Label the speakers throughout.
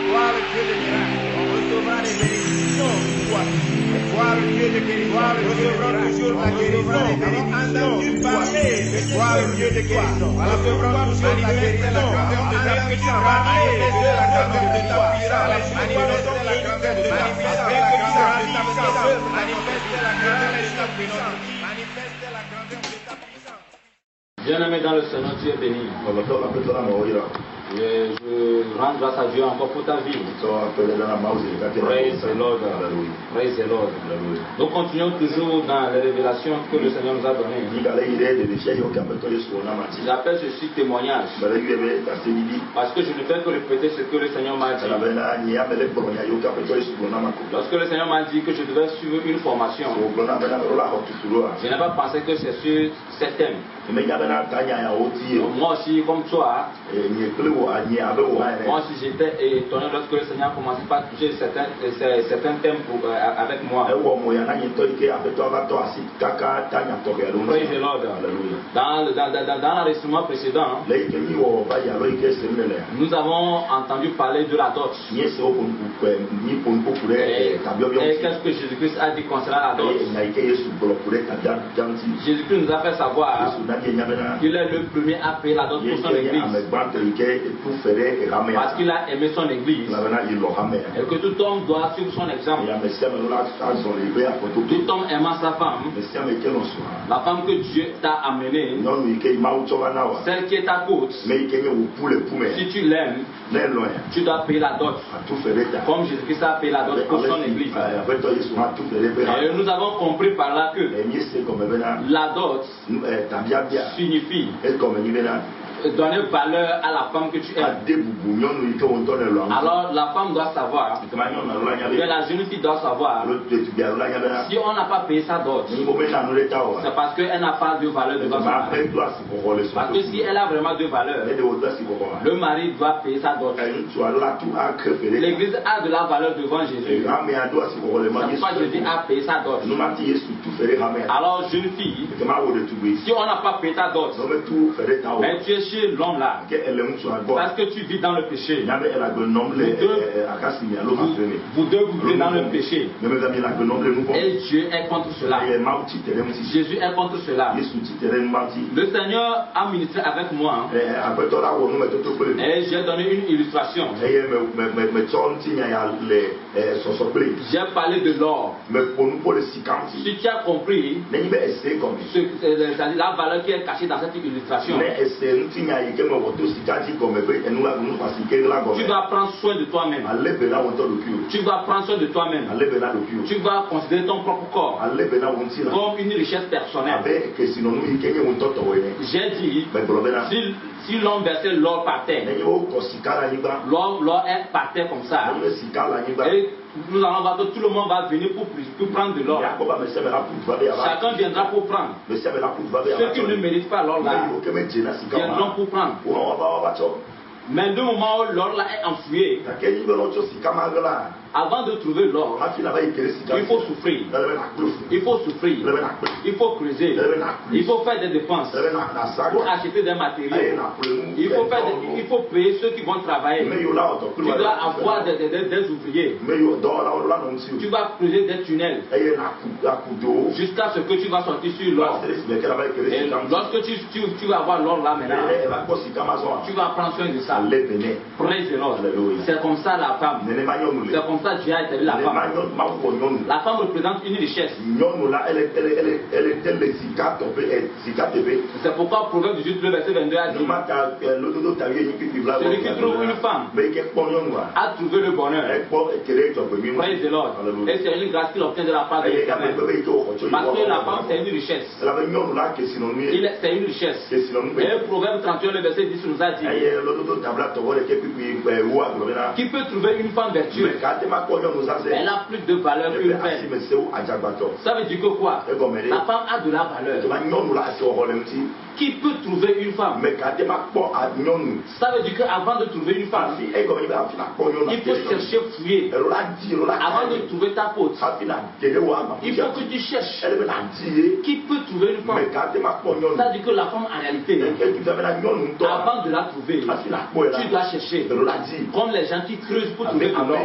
Speaker 1: Gloire au Dieu des miracles. On recevra les bénédictions une fois. Gloire au Dieu des guérisons. Gloire au Dieu toujours la guérison. Nous avons entendu parler. Gloire au Dieu des guérisons. Voilà pourquoi toujours la guérison. Manifester la grandeur de ta puissance. Manifester la grandeur de ta puissance. Manifester la grandeur de ta puissance. Manifester la grandeur de ta puissance.
Speaker 2: Bien-aimé dans le Seigneur, tu es béni. Et je rends grâce à Dieu encore pour ta vie. Praise the Lord. Praise the Lord. Nous continuons toujours dans les révélations que le Seigneur nous a données. J'appelle ceci témoignage. Parce que je ne fais que répéter ce que le Seigneur m'a dit. Lorsque le Seigneur m'a dit que je devais suivre une formation, je n'ai pas pensé que c'est sur cet thème. Moi aussi, comme toi, moi aussi j'étais étonné lorsque le Seigneur a commencé par toucher certains thèmes avec moi. Praise the Lord. Dans l'enregistrement précédent, nous avons entendu parler de la dot. Et qu'est-ce que Jésus-Christ a dit concernant la dot? Jésus-Christ nous a fait savoir qu'il est le premier à payer la dot pour son église. Parce qu'il a aimé son église. Et que tout homme doit suivre son exemple. Tout homme aimant sa femme. La femme que Dieu t'a amenée. Celle qui est ta côte. Si tu l'aimes, tu dois payer la dot. Comme Jésus-Christ a payé la dot pour son église. Et nous avons compris par là que la dot signifie donner valeur à la femme que tu aimes. Alors la femme doit savoir, que la jeune fille doit savoir, si on n'a pas payé sa dot, c'est parce qu'elle n'a pas de valeur devant son mari. Parce que si elle a vraiment de valeur, le mari doit payer sa dot. L'église a de la valeur devant Jésus. C'est pourquoi Jésus a payé sa dot. Alors jeune fille, si on n'a pas payé ta dot, mais tu es chez l'homme là, parce que tu vis dans le péché, vous deux vivez dans le péché, et Dieu est contre cela. Jésus est contre cela. Le Seigneur a ministré avec moi, et j'ai donné une illustration. J'ai parlé de l'or. Si tu as compris la valeur qui est cachée dans cette illustration, tu vas prendre soin de toi-même. Tu vas prendre soin de toi-même. Tu vas considérer ton propre corps comme une richesse personnelle. J'ai dit, si l'on versait l'or par terre, l'or est par terre comme ça, et nous allons voir que tout le monde va venir pour prendre de l'or. Chacun viendra pour prendre. Ceux qui ne méritent pas l'or là viendront pour prendre. Mais du moment où l'or là est enfouillé, avant de trouver l'or, il faut souffrir. Il faut souffrir. Il faut creuser. Il faut faire des dépenses pour acheter des matériaux. Il faut payer ceux qui vont travailler. Tu dois avoir des ouvriers. Tu vas creuser des tunnels jusqu'à ce que tu vas sortir sur l'or. Et lorsque tu vas avoir l'or là maintenant, tu vas prendre soin de ça. Praise the Lord. C'est comme ça la femme. C'est comme ça Dieu a établi la femme. La femme représente une richesse. C'est pourquoi Proverbe 18, le verset 22 a dit, celui qui trouve une femme a trouvé le bonheur. Praise the Lord. Et c'est une grâce qu'il obtient de la part de l'Éternel. Parce que la femme c'est une richesse. C'est une richesse. Et Proverbe 31, le verset 10 nous a dit, qui peut trouver une femme vertueuse? Elle a plus de valeur qu'une femme. Ça veut dire que quoi? La femme a de la valeur. Qui peut trouver une femme? Ça veut dire qu'avant de trouver une femme, il faut chercher, fouiller. Avant de trouver ta faute, il faut que tu cherches. Qui peut trouver une femme? Ça veut dire que la femme, en réalité, avant de la trouver, tu dois chercher. Comme les gens qui creusent pour trouver de l'or.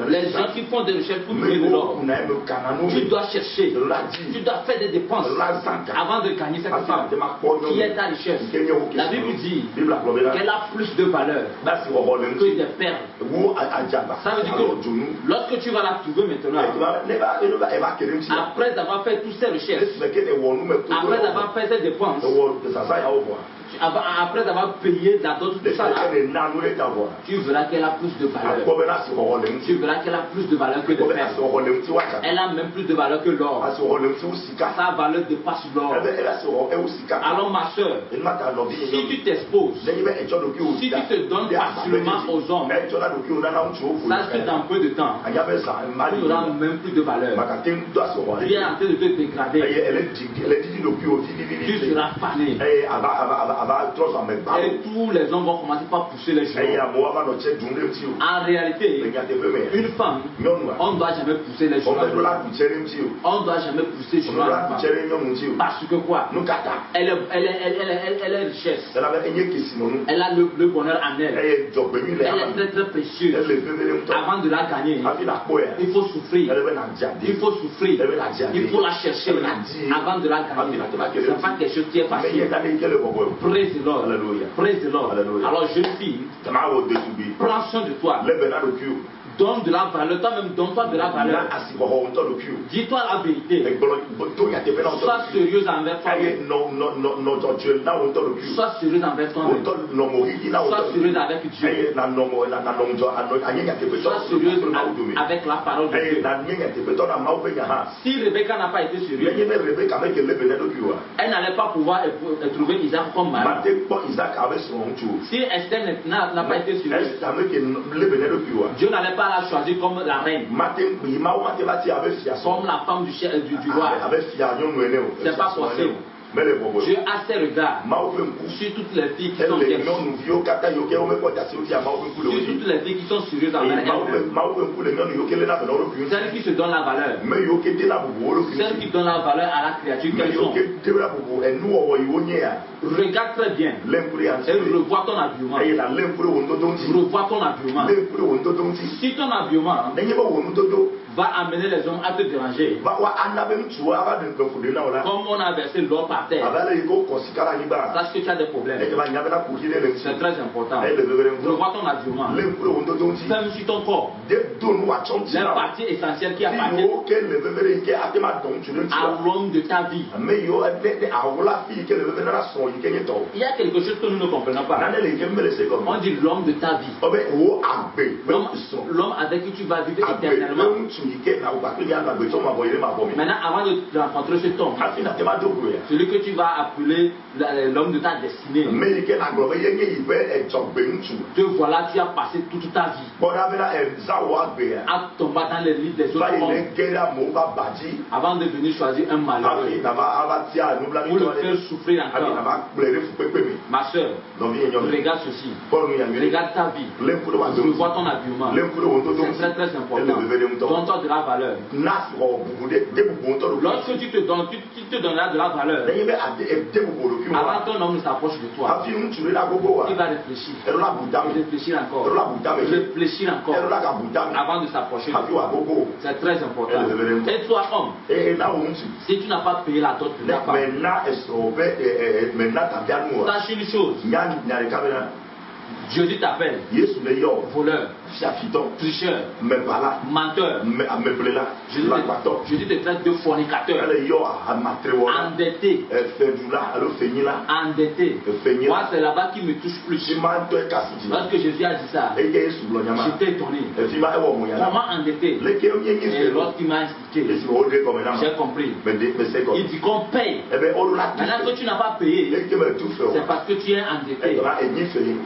Speaker 2: Les gens qui font des recherches pour trouver de l'or. Tu dois chercher. Tu dois faire des dépenses avant de gagner cette femme qui est ta richesse. La Bible dit qu'elle a plus de valeur que des perles. Ça veut dire que lorsque tu vas la trouver maintenant, après avoir fait toutes ces recherches, après avoir fait ces dépenses, après avoir payé la dot, tout ça, tu verras qu'elle a plus de valeur. Tu verras qu'elle a plus de valeur que des perles. Elle a même plus de valeur que l'or. Sa valeur dépasse l'or. Alors ma soeur, si tu t'exposes, si tu te donnes facilement aux hommes, sache que dans peu de temps, tu n'auras même plus de valeur. Tu es en train de te dégrader. Tu seras fané. Et tous les hommes vont commencer par pousser les genoux. En réalité, une femme, on ne doit jamais pousser les genoux. On ne doit jamais pousser les genoux. Parce que quoi? Elle est richesse. Elle a le bonheur en elle. Elle est très très précieuse. Avant de la gagner, il faut souffrir. Il faut souffrir. Il faut la chercher avant de la gagner. Ce n'est pas quelque chose qui est facile. Praise the Lord. Praise the Lord. Alors jeune fille, prends soin de toi. Donne de la valeur, toi-même donne-toi de la valeur. Dis-toi la vérité. Sois sérieuse envers toi. Sois sérieuse envers toi. Sois sérieuse avec Dieu. Sois sérieuse avec la parole de Dieu. Si Rebecca n'a pas été sérieuse, elle n'allait pas pouvoir trouver Isaac comme mari. Si Esther n'a pas été sérieuse, Dieu n'allait pas la choisir comme la reine, comme la femme du roi. C'est pas possible. Dieu a ses regards sur toutes les filles qui sont vierges, sur toutes les filles qui sont sérieuses envers elles, celles qui se donnent la valeur, celles qui donnent la valeur à la créature qu'elles sont. Regarde très bien et revois ton habillement. Revois ton habillement. Si ton habillement va amener les hommes à te déranger, comme on a versé l'or par terre, sache que tu as des problèmes. C'est très important. Revois ton habillement. Même sur ton corps, les parties essentielles qui appartiennent à l'homme de ta vie. Il y a quelque chose que nous ne comprenons pas. On dit l'homme de ta vie. L'homme avec qui tu vas vivre éternellement. Maintenant, avant de rencontrer cet homme, celui que tu vas appeler l'homme de ta destinée, te voilà, tu as passé toute ta vie à tomber dans les lits des autres hommes avant de venir choisir un malheureux pour le faire souffrir encore. Ma soeur, regarde ceci. Regarde ta vie. Revois ton habillement. C'est très très important. Donne-toi de la valeur. Lorsque tu te donneras de la valeur, avant ton homme ne s'approche de toi, il va réfléchir. Réfléchir encore. Réfléchir encore avant de s'approcher de toi. C'est très important. Et toi, homme, si tu n'as pas payé la dot de ta femme, sache une chose. Jésus t'appelle voleur, tricheur, menteur. Jésus te traite de fornicateur. Endetté. Endetté. Moi, c'est là-bas qui me touche plus. Lorsque Jésus a dit ça, j'étais étonné. Comment endetté? Et lorsqu'il m'a expliqué, j'ai compris. Il dit qu'on paye. Maintenant que tu n'as pas payé, c'est parce que tu es endetté.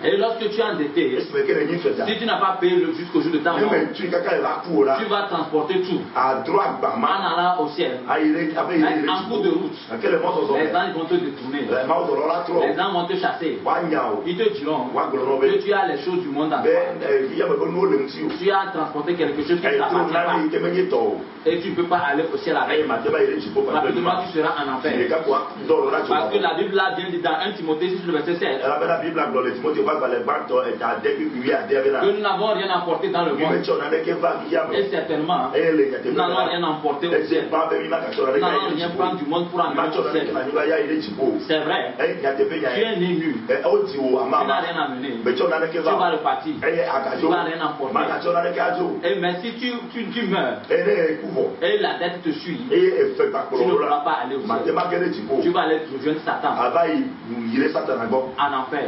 Speaker 2: Et lorsque tu es endetté, si tu n'as pas payé jusqu'au jour de ta mort, tu vas transporter tout en allant au ciel. En cours de route, les gens vont te détourner. Les gens vont te chasser. Ils te diront que tu as les choses du monde en toi. Tu as transporté quelque chose qui ne t'appartient pas. Et tu ne peux pas aller au ciel avec. Rapidement, tu seras en enfer. Parce que la Bible a bien dit dans 1 Timothée 6, le verset 7, que nous n'avons rien emporté dans le monde. Et certainement, nous n'allons rien emporter au ciel. Nous n'allons rien prendre du monde pour amener au ciel. C'est vrai, tu es né nu. Tu n'as rien amené. Tu vas repartir. Tu ne vas rien emporter. Et mais si tu meurs et la dette te suit, tu ne pourras pas aller au ciel. Tu vas aller rejoindre Satan en enfer.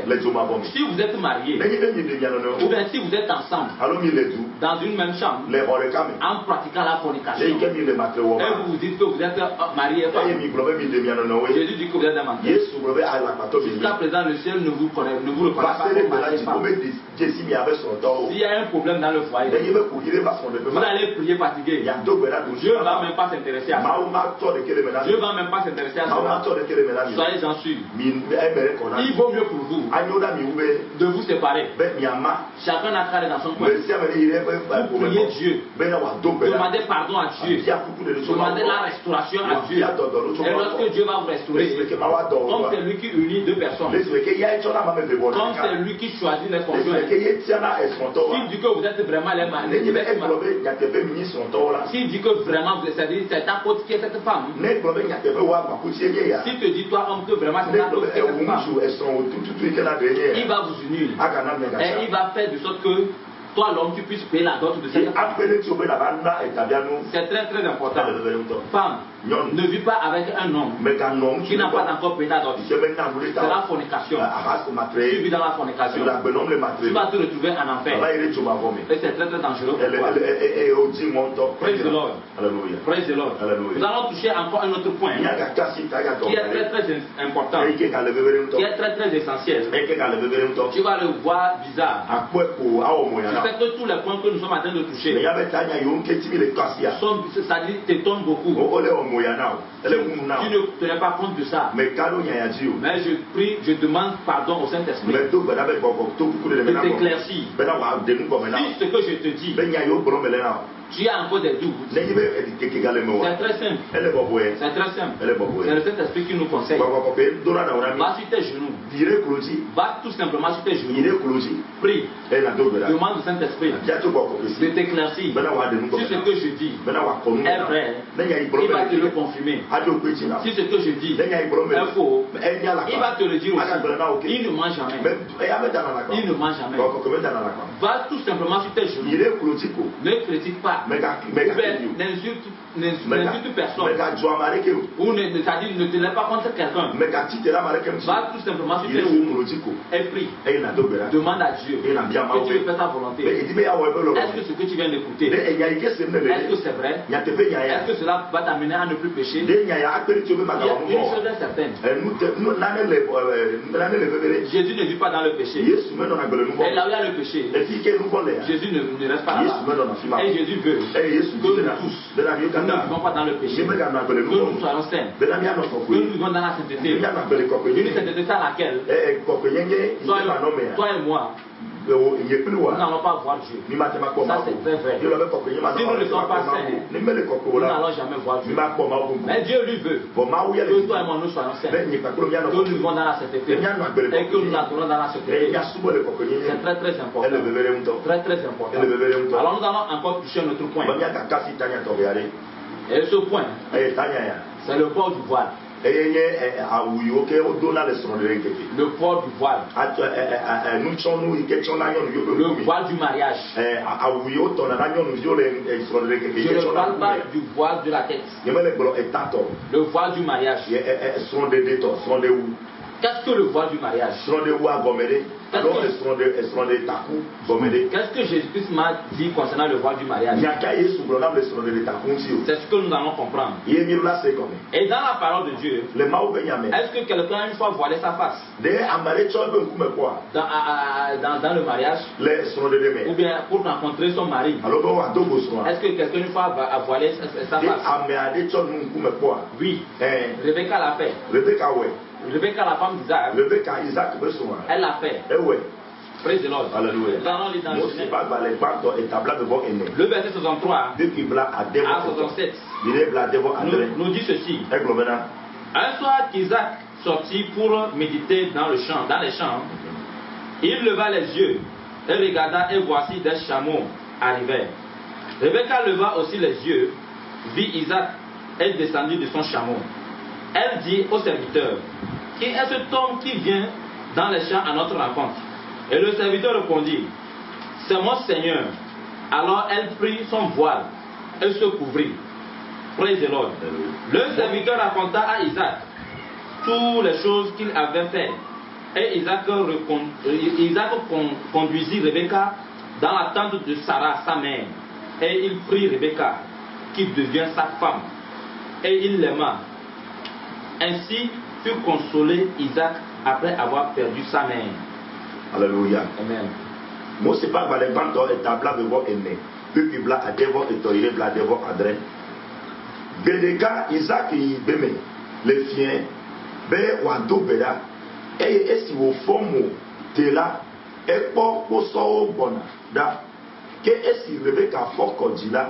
Speaker 2: Si vous êtes mariés, ou bien si vous êtes ensemble dans une même chambre en pratiquant la fornication, et vous vous dites que vous êtes mariés, Jésus dit que vous êtes des menteurs. Jusqu'à présent, le ciel ne vous reconnaît pas comme mariés. S'il y a un problème dans le foyer, vous allez prier fatigué. Dieu ne va même pas s'intéresser à ça. Dieu ne va même pas s'intéresser à ça. Soyez-en sûrs. Il vaut mieux pour vous de vous séparer. Chacun a carré dans son coin. Vous priez Dieu. Demandez pardon à Dieu. Demandez la restauration à Dieu. Et lorsque Dieu va vous restaurer, comme c'est lui qui unit deux personnes, comme c'est lui qui choisit les conjoints, s'il dit que vous êtes vraiment les maris, s'il dit que vraiment vous êtes, c'est-à-dire c'est ta faute qui est cette femme, s'il te dit toi homme que vraiment c'est ta faute qui est cette femme, il va vous unir et il va faire de sorte que toi l'homme tu puisses payer la dot de cette femme. C'est très très important. Femme, ne vis pas avec un homme qui n'a pas encore payé la dot. C'est la fornication. Tu vis dans la fornication. Tu vas te retrouver en enfer. Et c'est très très dangereux pour toi. Praise the Lord. Praise the Lord. Nous allons toucher encore un autre point qui est très très important, qui est très très essentiel. Tu vas le voir bizarre. C'est que tous les points que nous sommes en train de toucher, c'est-à-dire t'étonnent beaucoup. Tu ne tenais pas compte de ça. Mais je prie, je demande pardon au Saint-Esprit de t'éclaircir. Si ce que je te dis, tu as encore des doutes, c'est très simple. C'est très simple. C'est le Saint-Esprit qui nous conseille. Va sur tes genoux. Va tout simplement sur tes genoux. Prie. Demande au Saint-Esprit de t'éclaircir. Si ce que je dis est vrai, il va te le confirmer. Si ce que je dis est faux, il va te le dire aussi. Il ne ment jamais. Il ne ment jamais. Va tout simplement sur tes genoux. Ne critique pas. N'insulte personne. Ou c'est-à-dire ne te lève pas contre quelqu'un. Va tout simplement sur tes genoux et prie. Demande à Dieu que tu veux faire ta volonté. Est-ce que ce que tu viens d'écouter, est-ce que c'est vrai? Est-ce que cela va t'amener à ne plus pécher? Il y a une chose certaine. Jésus ne vit pas dans le péché. Et là où il y a le péché, Jésus ne reste pas là-bas. Et Jésus veut que nous tous, nous ne vivons pas dans le péché, que nous soyons saints, que nous vivons dans la sainteté. Une sainteté à laquelle toi et moi, nous n'allons pas voir Dieu. Ça c'est très vrai. Si nous ne sommes pas saints, nous n'allons jamais voir Dieu. Mais Dieu lui veut que toi et moi nous soyons saints, que nous vivons dans la sainteté et que nous adorons dans la sainteté. C'est très très important. Très très important. Alors nous allons encore toucher notre point. Et ce point, c'est le port du voile. Le port du voile. Le voile du mariage. Je ne parle pas du voile de la tête. Le voile du mariage. Qu'est-ce que le voile du mariage? Qu'est-ce que Jésus-Christ m'a dit concernant le voile du mariage? C'est ce que nous allons comprendre. Et dans la parole de Dieu, est-ce que quelqu'un une fois voilé sa face dans le mariage, ou bien pour rencontrer son mari? Est-ce que quelqu'un une fois a voilé sa face? Oui, Rebecca l'a fait. Rebecca, la femme d'Isaac, elle l'a fait. Praise the Lord.
Speaker 1: Alléluia.
Speaker 2: Le verset 63 à 67 nous dit ceci. Un soir qu'Isaac sortit pour méditer dans les champs, il leva les yeux et regarda, et voici des chameaux arrivèrent. Rebecca leva aussi les yeux, vit Isaac et descendit de son chameau. Elle dit au serviteur: qui est cet homme qui vient dans les champs à notre rencontre? Et le serviteur répondit: c'est mon Seigneur. Alors elle prit son voile et se couvrit. Praise the Lord. Le serviteur raconta à Isaac toutes les choses qu'il avait faites. Et Isaac conduisit Rebecca dans la tente de Sarah, sa mère. Et il prit Rebecca, qui devient sa femme. Et il l'aima. Ainsi fut consolé Isaac après avoir perdu sa mère.
Speaker 1: Alléluia.
Speaker 2: Amen.
Speaker 1: Moi, c'est pas les bandes et tabla de voir aimé. Puis bla à devoir et toyer bla devoir adresse. Bedeka Isaac y beme les fiens be wando beda et si au formo de là et pour so bona da que si Rebecca foko dila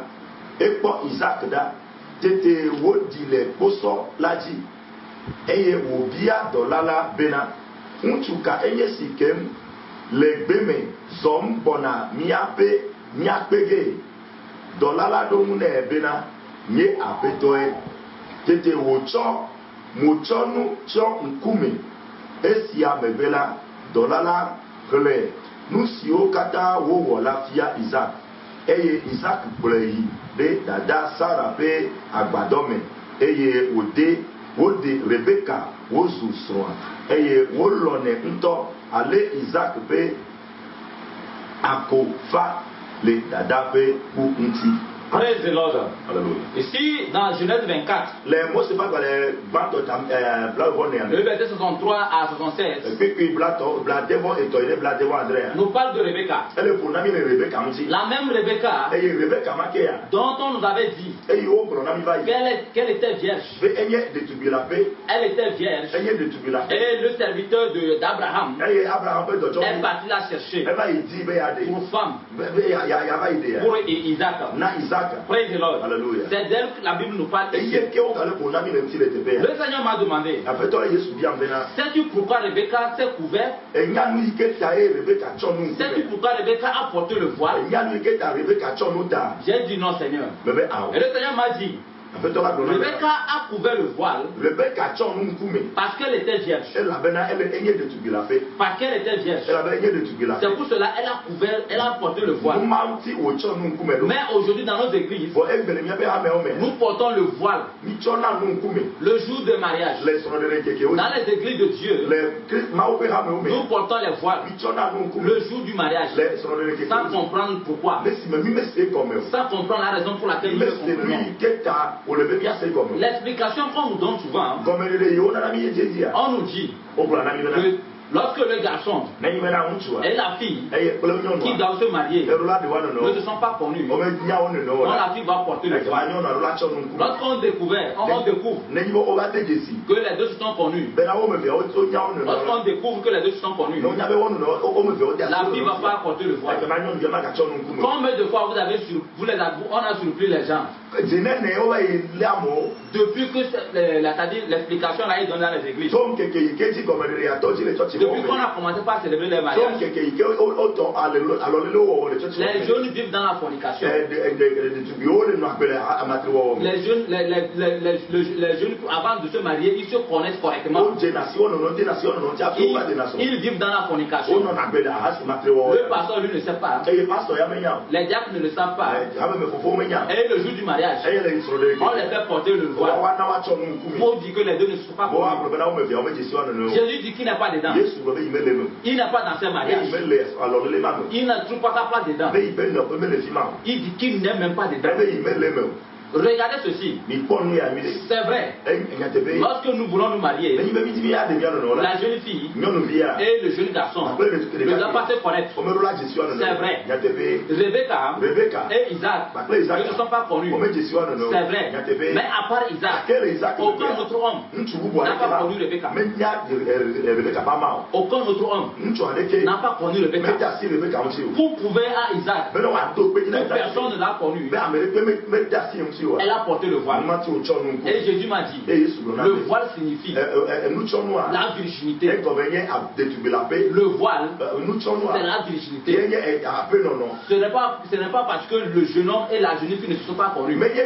Speaker 1: et pour Isaac da tete wodi le poso laji eye wo bia dolala bena unchuka eye sikem le beme zom bona miape miapege dolala do mune bena nye apetoe tete wocho mochonu cho nkume esi amebela dolala kle nusio kata wo wola fia Isaac eye Isaac plei de dada Sarah pe agbadome eye wode Rebecca wozu soa eye wolone nto ale Isaac pe akofa le dada pe ku nti.
Speaker 2: Praise the Lord.
Speaker 1: Alléluia.
Speaker 2: Ici, dans Genèse 24,
Speaker 1: les mots, c'est pas les bandes
Speaker 2: le verset 63 à 76, nous parle de Rebecca. La même Rebecca dont on nous avait dit qu'elle était vierge. Elle était vierge. Et le serviteur d'Abraham est parti la chercher pour femme, pour Isaac. Praise the Lord.
Speaker 1: Alléluia.
Speaker 2: C'est d'elle que la Bible nous parle. Le Seigneur m'a demandé: sais-tu pourquoi Rebecca s'est couverte? Sais-tu pourquoi Rebecca a porté le voile? J'ai dit non, Seigneur. Et le Seigneur m'a dit: Rebecca a couvert le voile parce qu'elle était vierge. Parce qu'elle était vierge. C'est pour cela qu'elle a couvert, elle a porté le voile. Mais aujourd'hui dans nos églises, nous portons le voile le jour de mariage. Dans les églises de Dieu, nous portons les voiles le jour du mariage, sans comprendre pourquoi, sans comprendre la raison pour laquelle nous le comprenons. L'explication qu'on nous donne souvent, on nous dit que lorsque le garçon et la fille qui doivent se marier ne se sont pas connus, donc la fille va porter le voile. Lorsqu'on découvre que les deux se sont connus, lorsqu'on découvre que les deux se sont connus, la fille va pas porter le voile. Combien de fois on a surpris les gens depuis que l'explication là est donnée dans les églises? Depuis qu'on a commencé par célébrer les mariages, les jeunes vivent dans la fornication. Les jeunes, avant de se marier, ils se connaissent correctement. Ils vivent dans la fornication. Le pasteur, lui, ne sait pas. Les diacres ne le savent pas. Et le jour du mariage, on les fait porter le voile. Pour dire que les deux ne sont pas connus. Jésus dit qu'il n'est pas dedans. Il n'est pas dans ses mariages. Il ne trouve pas sa place dedans. Il dit qu'il n'est même pas dedans. Regardez ceci. C'est vrai. Lorsque nous voulons nous marier, la jeune fille et le jeune garçon ne doivent pas se connaître. C'est vrai. Rebecca et Isaac ne se sont pas connus. C'est vrai. Mais à part Isaac, aucun autre homme n'a pas connu Rebecca. Aucun autre homme n'a pas connu Rebecca. Pour prouver à Isaac que personne ne l'a connu, elle a porté le voile. Et Jésus m'a dit, le voile signifie la virginité. Le voile, c'est la virginité. Ce n'est pas parce que le jeune homme et la jeune fille ne se sont pas connus. C'est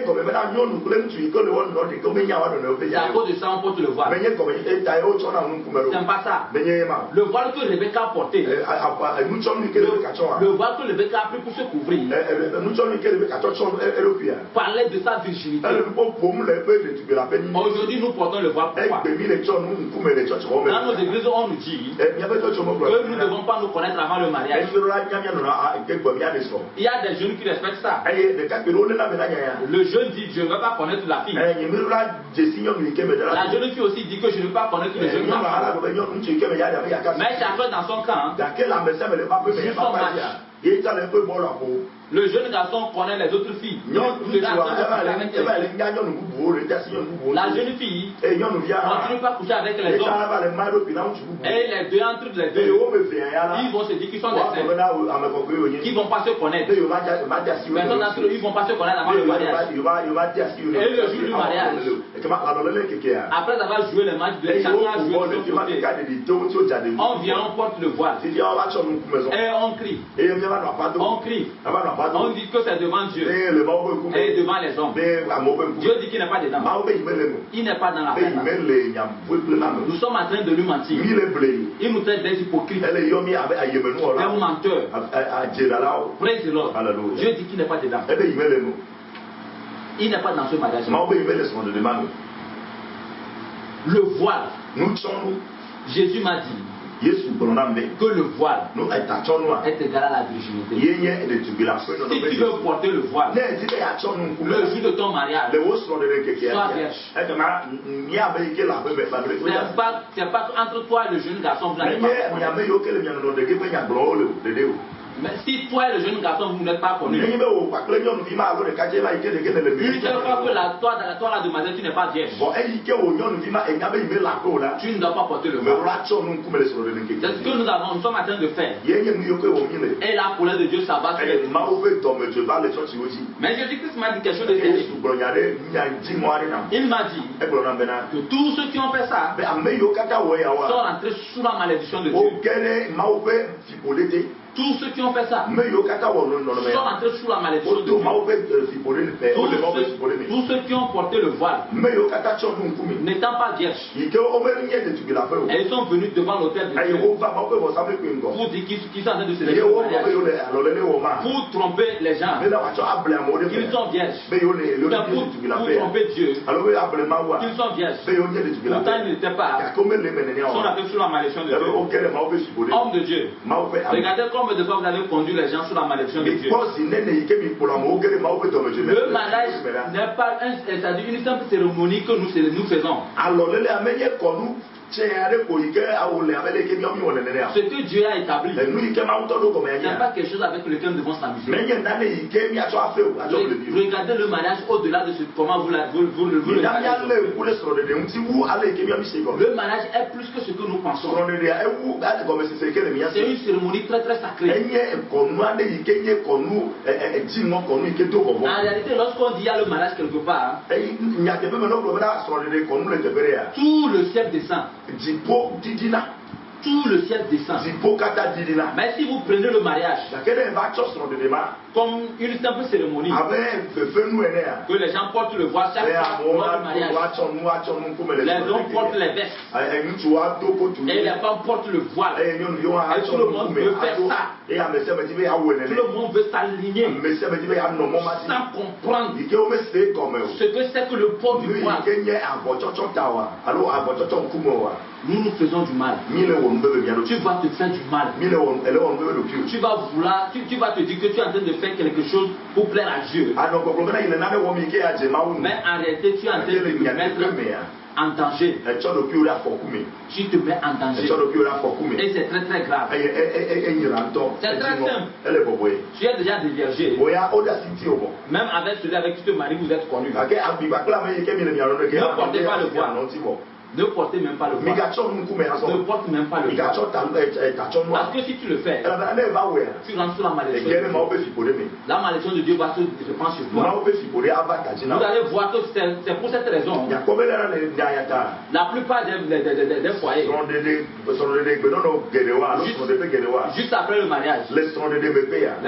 Speaker 2: à cause de ça on porte le voile. C'est pas ça. Le voile que Rebecca a porté, le voile que Rebecca a pris pour se couvrir, parlait de sa virginité. Aujourd'hui, nous portons le voile. Pourquoi? Dans nos églises, on nous dit que nous ne devons pas nous connaître avant le mariage. Il y a des jeunes qui respectent ça. Le jeune dit je ne veux pas connaître la fille. La jeune fille aussi dit que je ne veux pas connaître le jeune garçon. Mais chacun dans son camp. Le jeune garçon connaît les autres filles. La jeune fille continue pas à coucher avec les hommes. Et les deux entre les deux, ils vont se dire qu'ils sont des saints, qui ne vont pas se connaître. Personne d'entre eux, ils ne vont pas se connaître avant le mariage. Et le jour du mariage, après avoir joué le match, chacun a joué de son côté. On vient, on porte le voile. Et on crie. On crie. On dit que c'est devant Dieu et devant les hommes. Dieu dit qu'il n'est pas dedans. Il n'est pas dans la fête. Nous sommes en train de lui mentir. Il nous traite des hypocrites, des menteurs. Praise the Lord. Dieu dit qu'il n'est pas dedans. Il n'est pas dans ce mariage. Le voile. Jésus m'a dit que le voile est égal à la virginité. Si tu veux porter le voile, le jour de ton mariage, sois vierge. C'est pas entre toi et le jeune garçon vous n'avez pas connu. Mais si toi et le jeune garçon vous n'êtes pas connus, une seule fois que toi la demoiselle tu n'es pas vierge, tu ne dois pas porter le voile. C'est ce que nous sommes en train de faire. Et la colère de Dieu s'abat sur les gens. Mais Jésus-Christ m'a dit quelque chose de sérieux. Il m'a dit que tous ceux qui ont fait ça sont rentrés sous la malédiction de Dieu. Tous ceux qui ont fait ça sont entrés sous la malédiction de Dieu. Tous ceux qui ont porté le voile, n'étant pas vierges, et ils sont venus devant l'autel de Dieu pour dire qu'ils sont en train de célébrer le mariage, pour tromper les gens qu'ils sont vierges, pour tromper Dieu qu'ils sont vierges. Pourtant ils n'étaient pas, ils sont rentrés sous la malédiction de Dieu. Homme de Dieu, regardez combien de fois vous avez conduit les gens sous la malédiction de Dieu. Le mariage n'est pas une simple cérémonie que nous faisons. Ce que Dieu a établi, c'est pas quelque chose avec lequel nous devons s'amuser. Regardez le mariage au-delà de ce comment vous le Le mariage est plus que ce que nous pensons. C'est une cérémonie très très sacrée. En réalité, lorsqu'on dit il y a le mariage quelque part, tout le ciel descend. tout le ciel descend. Mais si vous prenez le mariage comme une simple cérémonie, que les gens portent le voile chaque fois lors du mariage, les hommes portent les vestes et les femmes portent le voile, et tout le monde veut faire ça. Tout le monde veut s'aligner sans comprendre ce que c'est que le port du voile. Nous faisons du mal. Tu vas te faire du mal. Tu vas vouloir, tu vas te dire que tu es en train de faire quelque chose pour plaire à Dieu. Mais en réalité, tu es en train de te mettre en danger. Tu te mets en danger. Et c'est très très grave. C'est très simple. Tu es déjà déviergé. Même avec celui avec qui tu te maries, vous êtes connus. Ne portez pas le voile. Ne portez même pas le voile. Ne porte même pas le voile. Parce que si tu le fais, tu rentres sous la malédiction. La malédiction de Dieu va se prendre sur toi. Vous allez voir que c'est pour cette raison. La plupart des foyers, juste après le mariage, les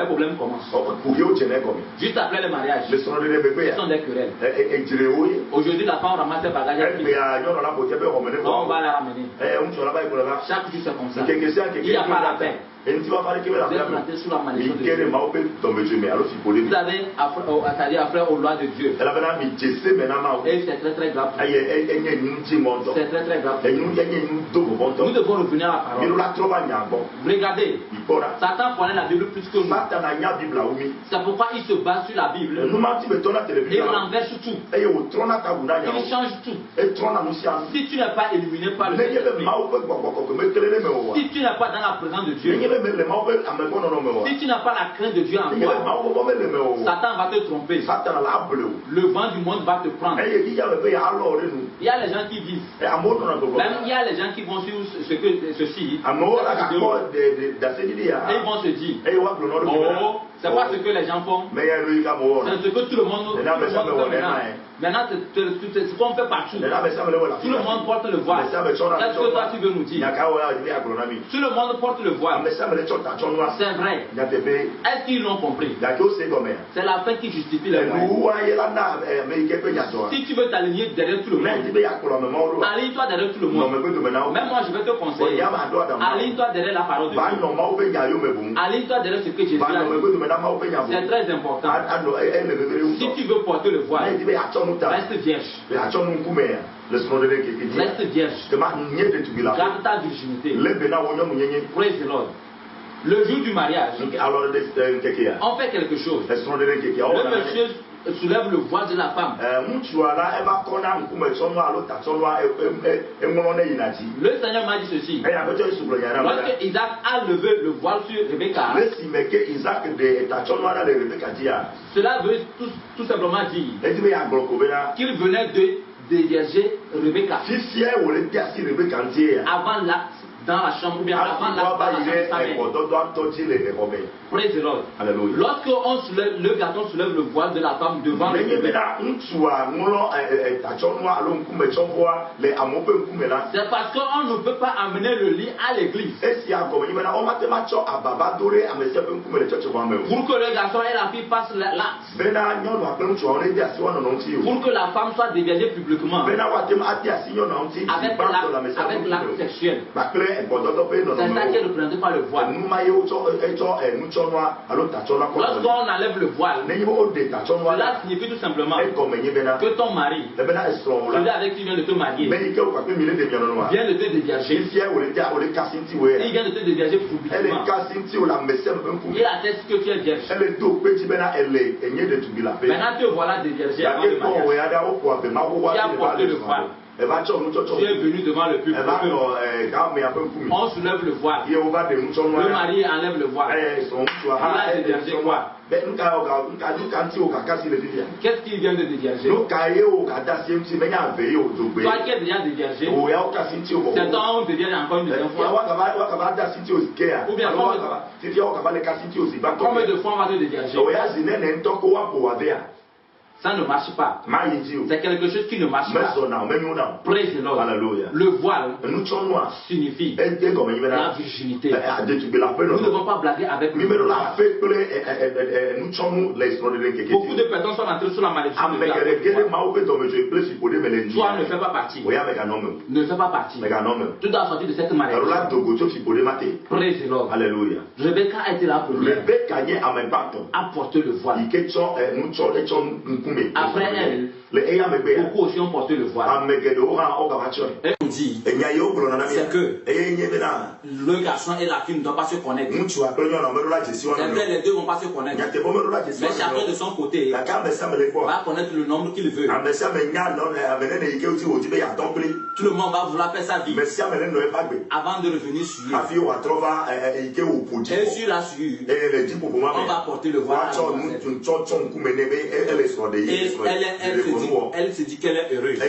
Speaker 2: problèmes commencent. Juste après le mariage, ce sont des querelles. Aujourd'hui, la femme ramasse ses bagages. On va la ramener. Chaque jour c'est comme ça. Il n'y a pas la paix. Vous êtes monté sous la malédiction de Dieu. Vous avez affaire aux lois de Dieu. Et c'est très très grave. C'est très très grave. Nous devons revenir à la parole. Regardez, Satan connaît la Bible plus que nous. C'est pourquoi il se base sur la Bible. Il renverse tout. Il change tout. Si tu n'es pas éliminé par le Seigneur, si tu n'es pas dans la présence de Dieu, si tu n'as pas la crainte de Dieu en toi, Satan va te tromper. Le vent du monde va te prendre. Il y a les gens qui disent, même il y a les gens qui vont sur ceci, et ils vont se dire, oh, c'est pas ce que les gens font, c'est ce que tout le monde fait maintenant. Maintenant, c'est ce qu'on fait partout. Tout le monde porte le voile. Qu'est-ce que toi tu veux nous dire? Tout le monde porte le voile. C'est vrai. Est-ce qu'ils l'ont compris? C'est la fin qui justifie les moyens. Si tu veux t'aligner derrière tout le monde, aligne-toi derrière tout le monde. Même moi, je vais te conseiller. Aligne-toi derrière la parole de Dieu. Aligne-toi derrière ce que Jésus a dit. C'est très important. Si tu veux porter le voile, reste vierge. Reste vierge. Garde ta virginité. Praise the Lord. Le jour du mariage, on fait quelque chose. Le monsieur soulève le voile de la femme. Le Seigneur m'a dit ceci. Lorsque Isaac a levé le voile sur Rebecca, cela veut tout simplement dire qu'il venait de dévierger Rebecca avant l'acte dans la chambre ou bien avant l'acte dans la chambre. Praise the Lord. Lorsque le garçon soulève le voile de la femme devant le bébé, c'est parce qu'on ne peut pas amener le lit à l'église. Pour que le garçon et la fille passent l'acte. Pour que la femme soit déviée publiquement. Avec l'acte sexuel. C'est ça qui est représenté par le voile. Lorsqu'on enlève le voile, cela signifie tout simplement que ton mari, celui avec qui vient de te marier, vient de te dévierger. Il vient de te dévierger publiquement. Il atteste que tu es vierge. Maintenant te voilà déviergé avant le mariage. Tu as porté le voile. Tu es venu devant le public. On soulève le voile. Le mari enlève le voile. Il a déviergé quoi? Qu'est-ce qu'il vient de dévierger? Toi qui es déjà déviergé, c'est toi on devient encore une deuxième fois. Ou bien combien de fois on va te dévierger? Ça ne marche pas. C'est quelque chose qui ne marche pas. Praise the Lord.
Speaker 1: Hallelujah.
Speaker 2: Le voile signifie la virginité. Nous ne devons pas blaguer avec le voile. Beaucoup de personnes sont entrées sous la malédiction de Dieu. Toi ne fais pas partie. Ne fais pas partie. Tu dois sortir de cette malédiction. Praise the Lord.
Speaker 1: Hallelujah.
Speaker 2: Rebecca a été la première à porter le voile. Après elle, beaucoup aussi ont porté le voile. Et on dit, c'est que le garçon et la fille ne doivent pas se connaître. C'est vrai, les deux ne vont pas se connaître. Mais chacun de son côté va connaître le nombre qu'il veut. Tout le monde va vouloir faire sa vie avant de revenir sur lui. Et sur la sueur, on va porter le voile. Elle se dit qu'elle est heureuse.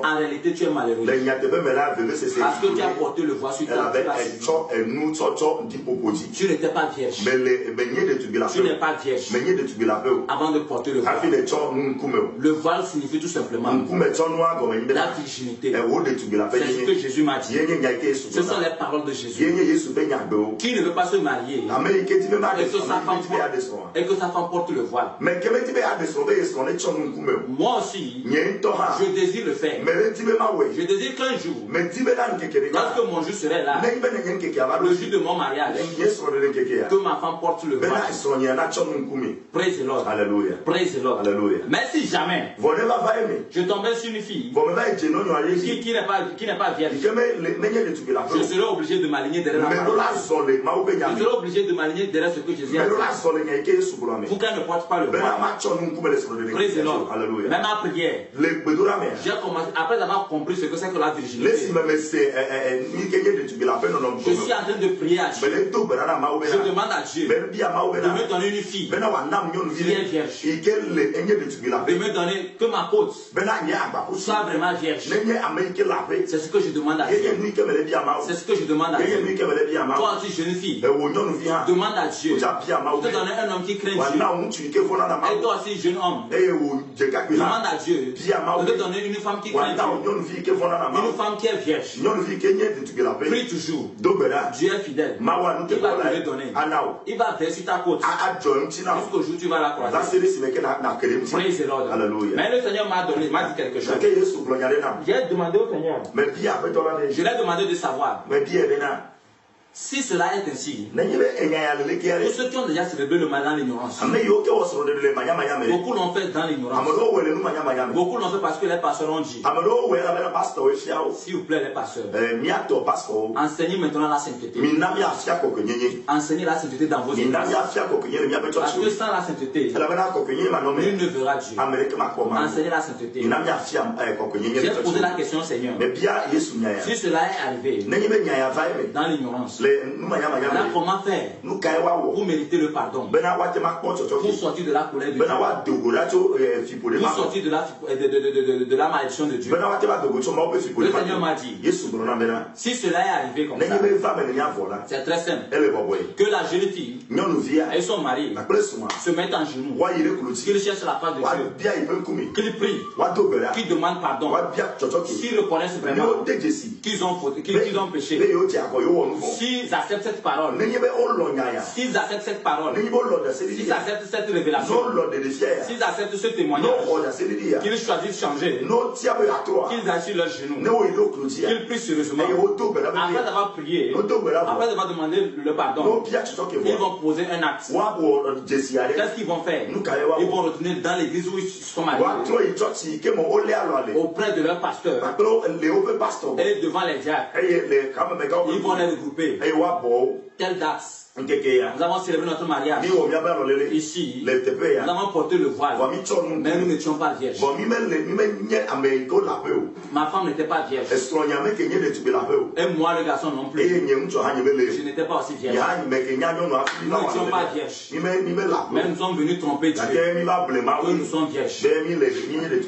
Speaker 2: En réalité, tu es malheureuse. Parce que tu as porté le voile sur toi. Tu n'étais pas vierge. Tu n'es pas vierge avant de porter le voile. Le voile signifie tout simplement la virginité. C'est ce que Jésus m'a dit. Ce sont les paroles de Jésus. Qui ne veut pas se marier et que sa femme porte le voile. Moi aussi, je désire le faire. Je désire qu'un jour, lorsque mon jour serait là, le jour de mon mariage, que ma femme porte le voile. Praise the Lord.
Speaker 1: Hallelujah.
Speaker 2: Praise the Lord.
Speaker 1: Hallelujah.
Speaker 2: Mais si jamais je tombais sur une fille qui n'est pas vierge, je serais obligé de m'aligner derrière la parole. Je serais obligé de m'aligner derrière ce que Jésus a dit. Pour qu'elle ne porte pas le voile. Praise the Lord.
Speaker 1: Hallelujah.
Speaker 2: Même ma prière, j'ai commencé, après avoir compris ce que c'est que la virginité, je suis en train de prier à Dieu. Je demande à Dieu de me donner une fille qui est vierge. De me donner que ma côte soit vraiment vierge. C'est ce que je demande à Dieu. C'est ce que je demande à Dieu. Toi aussi, jeune fille, demande à Dieu de te donner un homme qui craint Dieu. Et toi aussi, jeune homme, demande à Dieu de te donner une femme qui craint Dieu. Une femme qui est vierge. Prie toujours. Dieu est fidèle. Il va te le donner. Il va verser sur ta côte. Jusqu'au jour où tu vas la croiser. Praise the Lord. Mais le Seigneur m'a dit quelque chose. J'ai demandé au Seigneur. Je l'ai demandé de savoir. Si cela est ainsi, tous ceux qui ont déjà célébré le mal dans l'ignorance, beaucoup l'ont fait dans l'ignorance. Beaucoup l'ont fait parce que les pasteurs ont dit. S'il vous plaît, les pasteurs, enseignez maintenant la sainteté. Enseignez la sainteté dans vos églises. Parce que sans la sainteté, nul ne verra Dieu. Enseignez la sainteté. J'ai posé la question au Seigneur. Si cela est arrivé dans l'ignorance, là, comment faire pour mériter le pardon, pour sortir de la colère de Dieu, pour sortir de la malédiction de Dieu? Le Seigneur m'a dit, si cela est arrivé comme ça, c'est très simple, que la jeune fille et son mari se mettent en genoux, qu'ils cherchent la face de Dieu, qu'ils prient, qu'ils demandent pardon, s'ils reconnaissent vraiment qu'ils ont péché, s'ils acceptent cette parole, s'ils acceptent cette parole, s'ils acceptent cette révélation, s'ils acceptent ce témoignage, qu'ils choisissent de changer, qu'ils assurent leurs genoux, qu'ils prient sérieusement, après avoir prié, après avoir demandé le pardon, ils vont poser un acte. Qu'est-ce qu'ils vont faire? Ils vont retourner dans l'église où ils sont mariés, auprès de leur pasteur et devant les diacres. Ils vont les regrouper. Telle date, nous avons célébré notre mariage. Ici, nous avons porté le voile, mais nous n'étions pas vierges. Ma femme n'était pas vierge. Et moi, le garçon non plus. Je n'étais pas aussi vierge. Nous n'étions pas vierges. Mais nous sommes venus tromper Dieu. Que nous sommes vierges.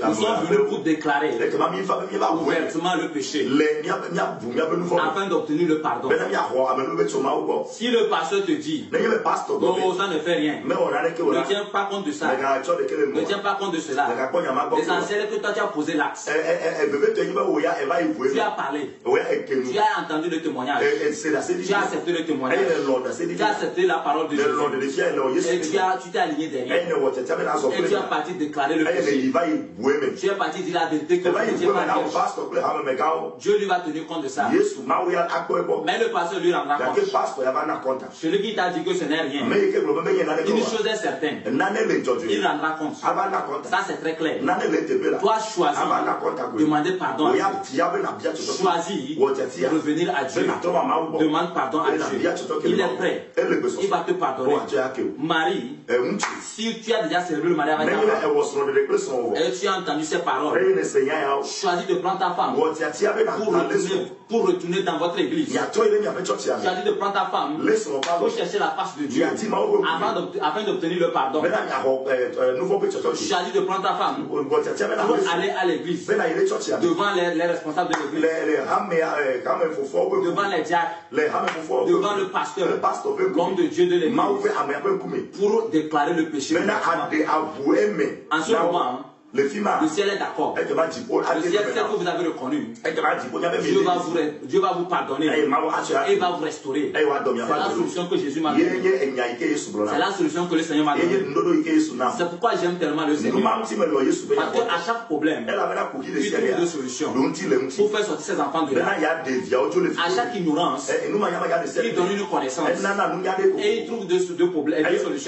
Speaker 2: Nous sommes venus pour déclarer ouvertement le péché, afin d'obtenir le pardon. Si le pasteur te dit, oh, ça ne fait rien, ne tiens pas compte de ça, ne tiens pas compte de cela. L'essentiel est que toi tu as posé l'axe. Tu as parlé. Tu as entendu le témoignage. Tu as accepté le témoignage. Tu as accepté la parole de Jésus. Et tu t'es aligné derrière. Et tu as parti déclarer le péché. Tu es parti dire la vérité que Dieu lui va tenir compte de ça. Mais le pasteur lui rendra compte. Celui qui t'a dit que ce n'est rien. Une chose est certaine. Il rendra compte. Ça c'est très clair. Toi choisis. Demander pardon à Dieu. Choisis de revenir à Dieu. Demande pardon à Dieu. Il est prêt. Il va te pardonner. Marie, si tu as déjà célébré le mariage avec ta femme et tu as entendu ces paroles, choisis de prendre ta femme pour retourner dans votre église. Choisis de prendre ta femme pour chercher la face de Dieu afin d'obtenir le pardon. Choisis de prendre ta femme pour aller à l'église devant les responsables de l'église, devant les diacres, devant le pasteur, l'homme de Dieu de l'église, pour déclarer le péché. En ce moment, le ciel est d'accord. Le ciel sait que vous avez reconnu. Dieu va vous pardonner et va vous restaurer. C'est la solution que Jésus m'a donnée. C'est la solution que le Seigneur m'a donnée. C'est pourquoi j'aime tellement le Seigneur. Parce qu'à chaque problème, il trouve deux solutions pour faire sortir ses enfants de là. À chaque ignorance, il donne une connaissance. Et il trouve deux solutions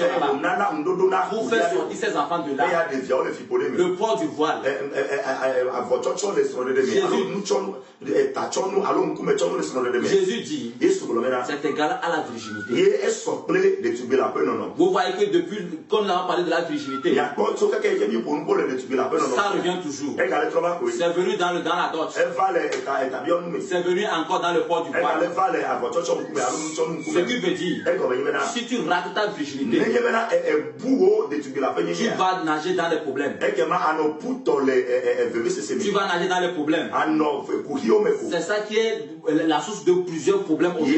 Speaker 2: là-bas pour faire sortir ses enfants de là. Le port du voile. Jésus dit, c'est égal à la virginité. Vous voyez que depuis qu'on a parlé de la virginité, ça revient toujours. C'est venu dans la dot. C'est venu encore dans le port du voile. Ce qui veut dire, si tu rates ta virginité, tu vas nager dans les problèmes. Tu vas nager dans les problèmes. C'est ça qui est la source de plusieurs problèmes au monde.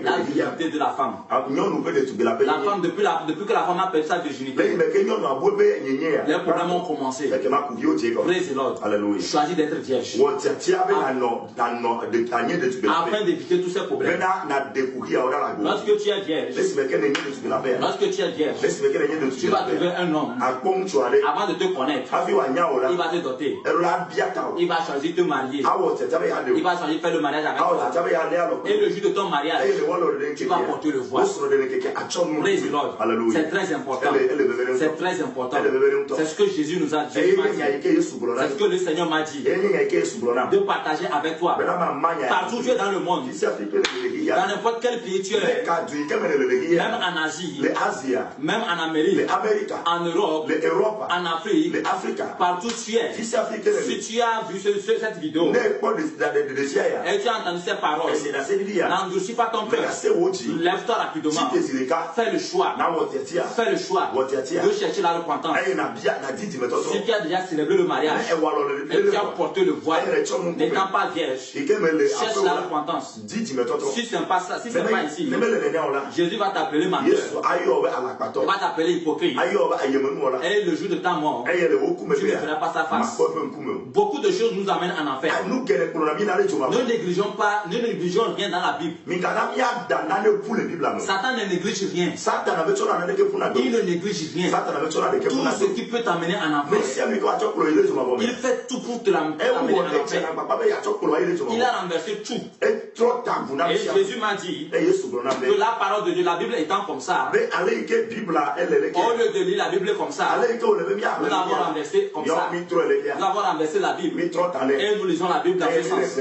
Speaker 2: La virginité de la femme. La femme, depuis que la femme a perdu sa virginité, les problèmes ont commencé. Praise the Lord. Choisis d'être vierge afin d'éviter tous ces problèmes. Lorsque tu es vierge, tu vas trouver un homme. Avant de te connaître, il va te doter. Il va choisir de te marier. Il va choisir de faire le mariage avec toi. Et le jour de ton mariage, tu vas porter le voile. Praise the Lord. C'est très important. C'est très important. C'est ce que Jésus nous a dit. C'est ce que le Seigneur m'a dit. De partager avec toi. Partout tu es dans le monde. Dans n'importe quel pays tu es. Même en Asie. Même en Amérique. En Europe. En Afrique, partout tu es. Si tu as vu cette vidéo et tu as entendu ces paroles, n'endurcis pas ton cœur. Lève-toi rapidement. Fais le choix. Fais le choix de chercher la repentance. Si tu as déjà célébré le mariage et tu as porté le voile, n'étant pas vierge, cherche la repentance. Si ce n'est pas ça, si ce n'est pas ici, Jésus va t'appeler menteur. Il va t'appeler hypocrite. Et le jour de ta mort, tu ne verras pas sa face. Beaucoup de choses nous amènent en enfer. Ne négligeons rien dans la Bible. Satan ne néglige rien. Il ne néglige rien. Tout ce qui peut t'amener en enfer, il fait tout pour te l'amener en enfer. Il a renversé tout. Et Jésus m'a dit que la parole de Dieu, la Bible étant comme ça, au lieu de lire la Bible comme ça, nous avons renversé comme ça. Nous avons renversé la Bible. Et nous lisons la Bible dans ce sens.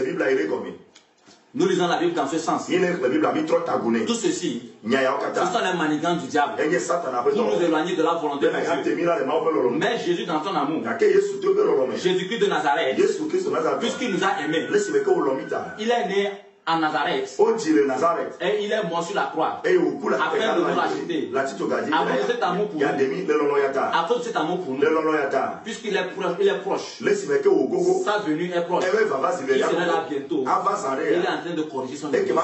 Speaker 2: Nous lisons la Bible dans ce sens. Tout ceci, ce sont les manigances du diable pour nous éloigner de la volonté de Dieu. Mais Jésus, dans son amour, Jésus-Christ de Nazareth, puisqu'il nous a aimés, il est né en Nazareth. Et il est mort sur la croix. Afin de nous racheter. À cause de cet amour pour nous. À cause de cet amour pour nous. Puisqu'il est proche. Sa venue est proche. Il sera là bientôt. Il est en train de corriger son église.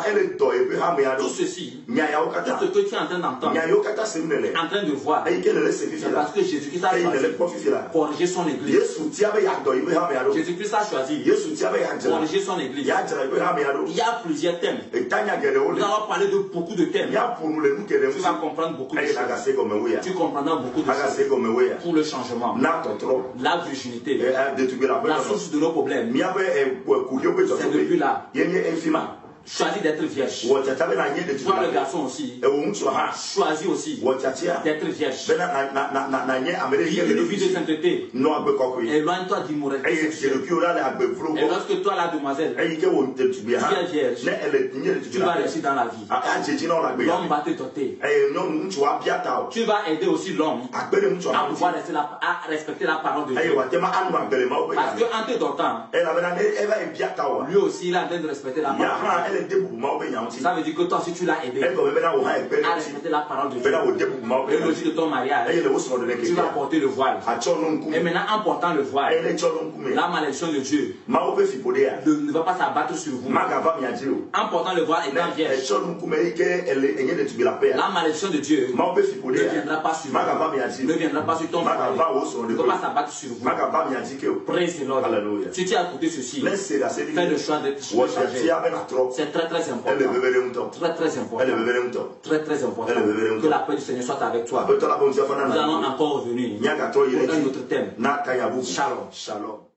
Speaker 2: Tout ceci, tout ce que tu es en train d'entendre, en train de voir, c'est parce que Jésus-Christ a choisi corriger son église. Jésus-Christ a choisi corriger son église. Il y a plusieurs thèmes. Nous allons parler de beaucoup de thèmes. Tu vas comprendre beaucoup de choses. Tu comprendras beaucoup de choses pour le changement. La virginité, la source de nos problèmes. C'est depuis là. Choisis d'être vierge. Toi le garçon aussi. Choisis aussi d'être vierge. Vive une vie de sainteté. Éloigne-toi d'immoralité. Et lorsque toi la demoiselle, tu es vierge, tu vas réussir dans la vie. L'homme va te doter. Tu vas aider aussi l'homme à pouvoir respecter la parole de Dieu. Parce qu'en te dotant, lui aussi il a besoin de respecter la parole. Ça veut dire que toi, si tu l'as aidé à respecter la parole de Dieu, et le jour de ton mariage, tu vas porter le voile. Et maintenant, en portant le voile, la malédiction de Dieu ne va pas s'abattre sur vous. En portant le voile étant vierge, la malédiction de Dieu ne viendra pas sur vous, ne viendra pas sur ton foyer, ne va pas s'abattre sur vous. Praise the Lord. Si tu as écouté ceci, fais le choix d'être changé. C'est très très important. Très très important. Très très important. Que la paix du Seigneur soit avec toi. Nous allons encore revenir pour un autre thème. Shalom.